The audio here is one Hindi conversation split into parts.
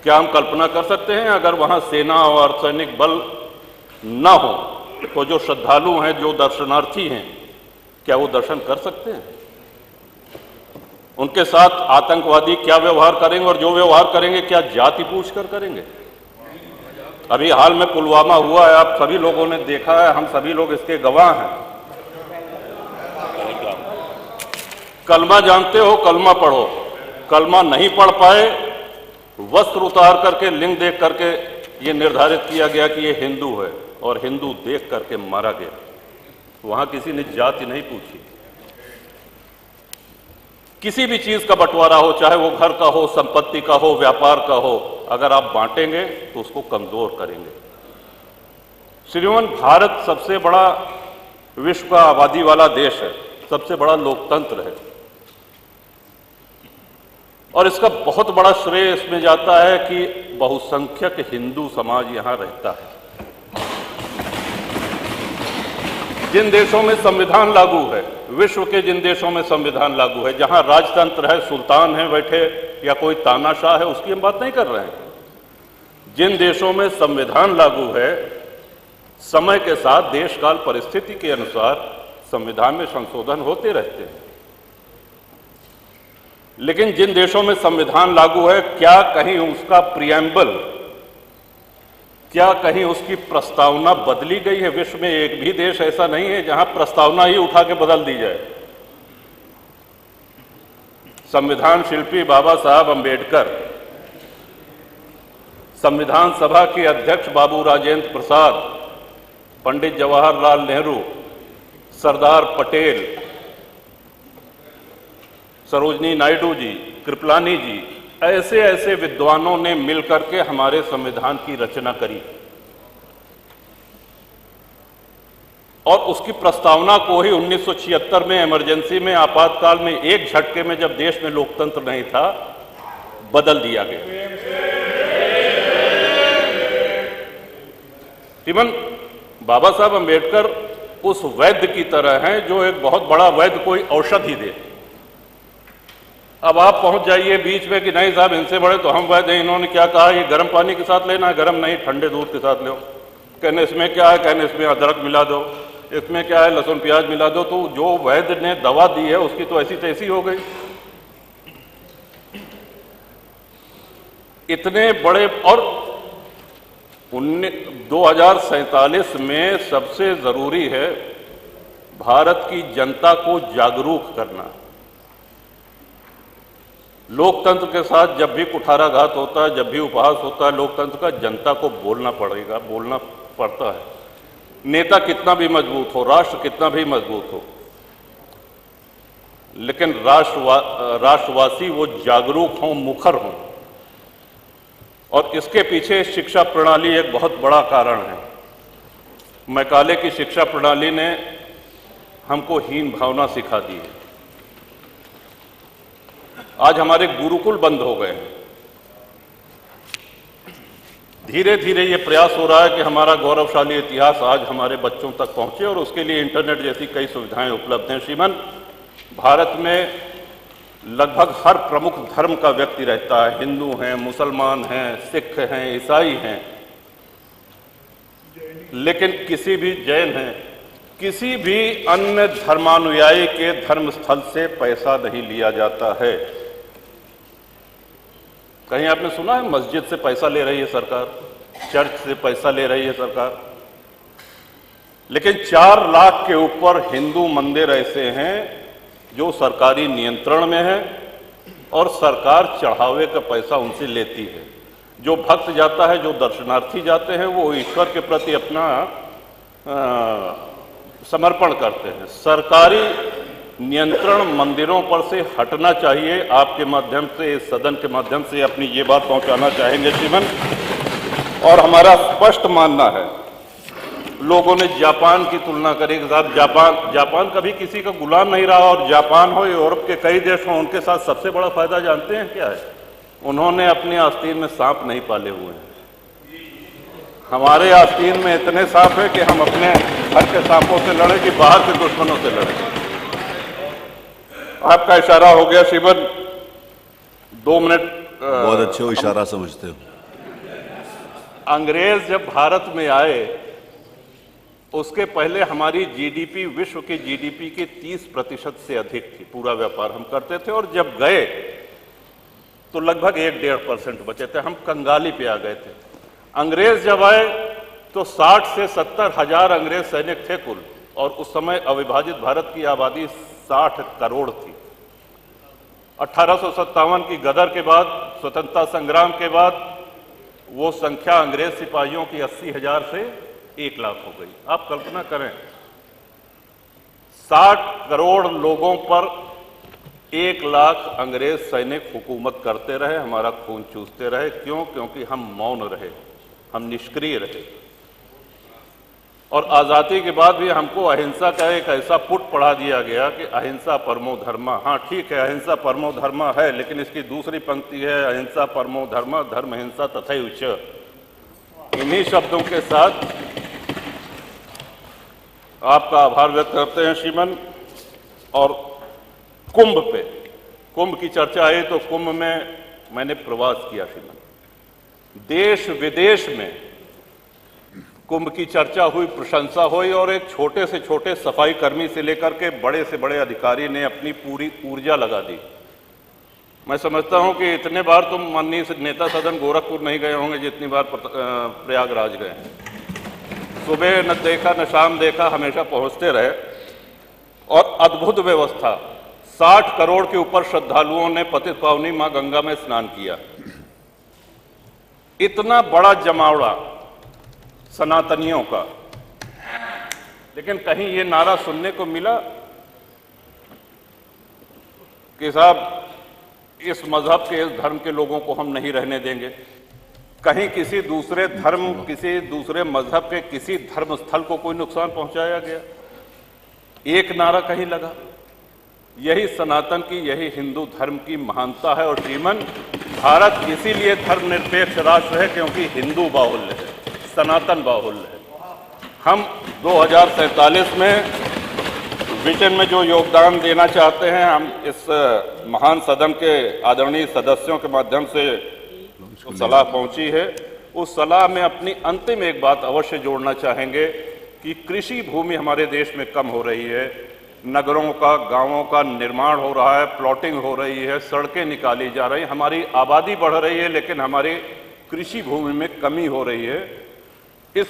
क्या हम कल्पना कर सकते हैं अगर वहां सेना और अर्धसैनिक बल न हो तो जो श्रद्धालु हैं, जो दर्शनार्थी हैं, क्या वो दर्शन कर सकते हैं? उनके साथ आतंकवादी क्या व्यवहार करेंगे, और जो व्यवहार करेंगे क्या जाति पूछकर करेंगे? अभी हाल में पुलवामा हुआ है, आप सभी लोगों ने देखा है, हम सभी लोग इसके गवाह हैं। कलमा जानते हो, कलमा पढ़ो। कलमा नहीं पढ़ पाए, वस्त्र उतार करके, लिंग देख करके ये निर्धारित किया गया कि ये हिंदू है, और हिंदू देख करके मारा गया। वहां किसी ने जाति नहीं पूछी। किसी भी चीज का बंटवारा हो, चाहे वो घर का हो, संपत्ति का हो, व्यापार का हो, अगर आप बांटेंगे तो उसको कमजोर करेंगे। श्रीमान, भारत सबसे बड़ा विश्व का आबादी वाला देश है, सबसे बड़ा लोकतंत्र है, और इसका बहुत बड़ा श्रेय इसमें जाता है कि बहुसंख्यक हिंदू समाज यहां रहता है। जिन देशों में संविधान लागू है, विश्व के जिन देशों में संविधान लागू है, जहां राजतंत्र है, सुल्तान है बैठे या कोई तानाशाह है, उसकी हम बात नहीं कर रहे हैं। जिन देशों में संविधान लागू है, समय के साथ देश काल परिस्थिति के अनुसार संविधान में संशोधन होते रहते हैं। लेकिन जिन देशों में संविधान लागू है, क्या कहीं उसका प्रियम्बल, क्या कहीं उसकी प्रस्तावना बदली गई है? विश्व में एक भी देश ऐसा नहीं है जहां प्रस्तावना ही उठा के बदल दी जाए। संविधान शिल्पी बाबा साहब अंबेडकर, संविधान सभा के अध्यक्ष बाबू राजेंद्र प्रसाद, पंडित जवाहरलाल नेहरू, सरदार पटेल, सरोजनी नायडू जी, कृपलानी जी, ऐसे ऐसे विद्वानों ने मिलकर के हमारे संविधान की रचना करी, और उसकी प्रस्तावना को ही 1976 में इमरजेंसी में, आपातकाल में, एक झटके में, जब देश में लोकतंत्र नहीं था, बदल दिया गया। श्रीमान, बाबा साहब अंबेडकर उस वैद्य की तरह हैं जो एक बहुत बड़ा वैद्य कोई औषधि दे। अब आप पहुंच जाइए बीच में कि नहीं साहब इनसे बड़े तो हम वैद्य हैं, इन्होंने क्या कहा, ये गर्म पानी के साथ लेना है, गर्म नहीं ठंडे दूध के साथ लो। कहने इसमें क्या है, कहने इसमें अदरक मिला दो, इसमें क्या है, लहसुन प्याज मिला दो। तो जो वैद्य ने दवा दी है उसकी तो ऐसी तैसी हो गई। इतने बड़े, और 2047 में सबसे जरूरी है भारत की जनता को जागरूक करना। लोकतंत्र के साथ जब भी कुठाराघात होता है, जब भी उपहास होता है लोकतंत्र का, जनता को बोलना पड़ेगा, बोलना पड़ता है। नेता कितना भी मजबूत हो, राष्ट्र कितना भी मजबूत हो, लेकिन राष्ट्रवासी वो जागरूक हों, मुखर हों। और इसके पीछे शिक्षा प्रणाली एक बहुत बड़ा कारण है। मैकाले की शिक्षा प्रणाली ने हमको हीन भावना सिखा दी है। आज हमारे गुरुकुल बंद हो गए हैं। धीरे धीरे ये प्रयास हो रहा है कि हमारा गौरवशाली इतिहास आज हमारे बच्चों तक पहुंचे, और उसके लिए इंटरनेट जैसी कई सुविधाएं उपलब्ध हैं। श्रीमान, भारत में लगभग हर प्रमुख धर्म का व्यक्ति रहता है। हिंदू हैं, मुसलमान हैं, सिख हैं, ईसाई हैं, लेकिन किसी भी जैन हैं, किसी भी अन्य धर्मानुयायी के धर्म स्थल से पैसा नहीं लिया जाता है। कहीं आपने सुना है मस्जिद से पैसा ले रही है सरकार, चर्च से पैसा ले रही है सरकार? लेकिन 4 लाख के ऊपर हिंदू मंदिर ऐसे हैं जो सरकारी नियंत्रण में है, और सरकार चढ़ावे का पैसा उनसे लेती है। जो भक्त जाता है, जो दर्शनार्थी जाते हैं, वो ईश्वर के प्रति अपना समर्पण करते हैं। सरकारी नियंत्रण मंदिरों पर से हटना चाहिए। आपके माध्यम से, इस सदन के माध्यम से अपनी ये बात पहुंचाना चाहेंगे श्रीमान। और हमारा स्पष्ट मानना है, लोगों ने जापान की तुलना करी कि साहब जापान कभी किसी का गुलाम नहीं रहा, और जापान हो, यूरोप के कई देश हों, उनके साथ सबसे बड़ा फायदा जानते हैं क्या है? उन्होंने अपनी आस्तीन में सांप नहीं पाले हुए हैं। हमारे आस्तीन में इतने सांप है कि हम अपने घर के सांपों से लड़े कि बाहर के दुश्मनों से लड़े। आपका इशारा हो गया श्रीमन, 2 मिनट। बहुत अच्छे हो, इशारा समझते हो। अंग्रेज जब भारत में आए उसके पहले हमारी जीडीपी विश्व की जीडीपी के 30% से अधिक थी। पूरा व्यापार हम करते थे और जब गए तो लगभग 1-1.5% बचे थे। हम कंगाली पे आ गए थे। अंग्रेज जब आए तो 60 से 70 हजार अंग्रेज सैनिक थे कुल, और उस समय अविभाजित भारत की आबादी 60 करोड़ थी। 1857 की गदर के बाद, स्वतंत्रता संग्राम के बाद वो संख्या अंग्रेज सिपाहियों की 80,000 से 1 लाख हो गई। आप कल्पना करें, 60 करोड़ लोगों पर 1 लाख अंग्रेज सैनिक हुकूमत करते रहे, हमारा खून चूसते रहे। क्यों? क्योंकि हम मौन रहे, हम निष्क्रिय रहे। और आजादी के बाद भी हमको अहिंसा का एक ऐसा पुट पढ़ा दिया गया कि अहिंसा परमो धर्मा। हाँ ठीक है, अहिंसा परमो धर्मा है, लेकिन इसकी दूसरी पंक्ति है अहिंसा परमो धर्मा धर्म हिंसा तथैव च। इन्हीं शब्दों के साथ आपका आभार व्यक्त करते हैं श्रीमान। और कुंभ पे, कुंभ की चर्चा आई तो कुंभ में मैंने प्रवास किया श्रीमान। देश विदेश में कुंभ की चर्चा हुई, प्रशंसा हुई, और एक छोटे से छोटे सफाई कर्मी से लेकर के बड़े से बड़े अधिकारी ने अपनी पूरी ऊर्जा लगा दी। मैं समझता हूं कि इतने बार तुम माननीय नेता सदन गोरखपुर नहीं गए होंगे जितनी बार प्रयागराज गए हैं। सुबह न देखा न शाम देखा, हमेशा पहुंचते रहे। और अद्भुत व्यवस्था, 60 करोड़ के ऊपर श्रद्धालुओं ने पतित पावनी मां गंगा में स्नान किया। इतना बड़ा जमावड़ा सनातनियों का, लेकिन कहीं ये नारा सुनने को मिला कि साहब इस मजहब के, इस धर्म के लोगों को हम नहीं रहने देंगे। कहीं किसी दूसरे धर्म, किसी दूसरे मजहब के किसी धर्म स्थल को कोई नुकसान पहुंचाया गया? एक नारा कहीं लगा? यही सनातन की, यही हिंदू धर्म की महानता है। और श्रीमन, भारत इसीलिए धर्मनिरपेक्ष राष्ट्र है क्योंकि हिंदू बाहुल्य है, सनातन बाहुल्य है। हम 2047 में विजन में जो योगदान देना चाहते हैं, हम इस महान सदन के आदरणीय सदस्यों के माध्यम से जो सलाह पहुंची है, उस सलाह में अपनी अंतिम एक बात अवश्य जोड़ना चाहेंगे कि कृषि भूमि हमारे देश में कम हो रही है। नगरों का, गांवों का निर्माण हो रहा है, प्लॉटिंग हो रही है, सड़कें निकाली जा रही हैं, हमारी आबादी बढ़ रही है, लेकिन हमारी कृषि भूमि में कमी हो रही है। इस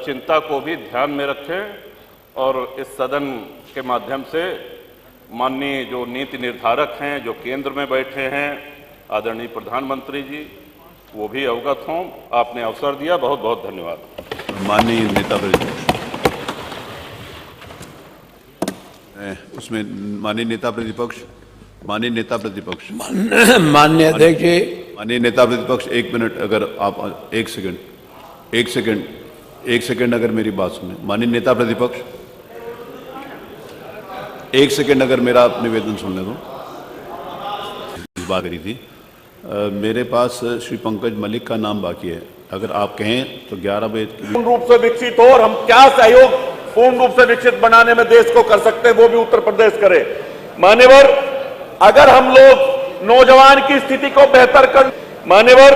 चिंता को भी ध्यान में रखें और इस सदन के माध्यम से माननीय जो नीति निर्धारक हैं, जो केंद्र में बैठे हैं, आदरणीय प्रधानमंत्री जी, वो भी अवगत हों। आपने अवसर दिया, बहुत बहुत धन्यवाद। माननीय नेता प्रतिपक्ष, उसमें माननीय नेता प्रतिपक्ष, माननीय नेता प्रतिपक्ष, माननीय अध्यक्ष जी, माननीय नेता प्रतिपक्ष, 1 मिनट, अगर आप 1 सेकंड अगर मेरी बात सुने। माननीय नेता प्रतिपक्ष, 1 सेकंड अगर मेरा निवेदन सुनने दो। बात करी थी, मेरे पास श्री पंकज मलिक का नाम बाकी है, अगर आप कहें तो 11 बजे पूर्ण रूप से विकसित हो और हम क्या सहयोग पूर्ण रूप से विकसित बनाने में देश को कर सकते हैं वो भी उत्तर प्रदेश करे। मान्यवर, अगर हम लोग नौजवान की स्थिति को बेहतर कर, मान्यवर,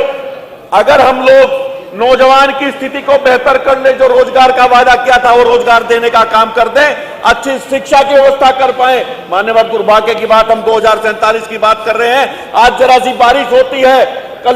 अगर हम लोग नौजवान की स्थिति को बेहतर करने जो रोजगार का वादा किया था वो रोजगार देने का काम कर दें, अच्छी शिक्षा की व्यवस्था कर पाए। मान्यवर, दुर्भाग्य की बात, हम 2047 की बात कर रहे हैं। आज जरा सी बारिश होती है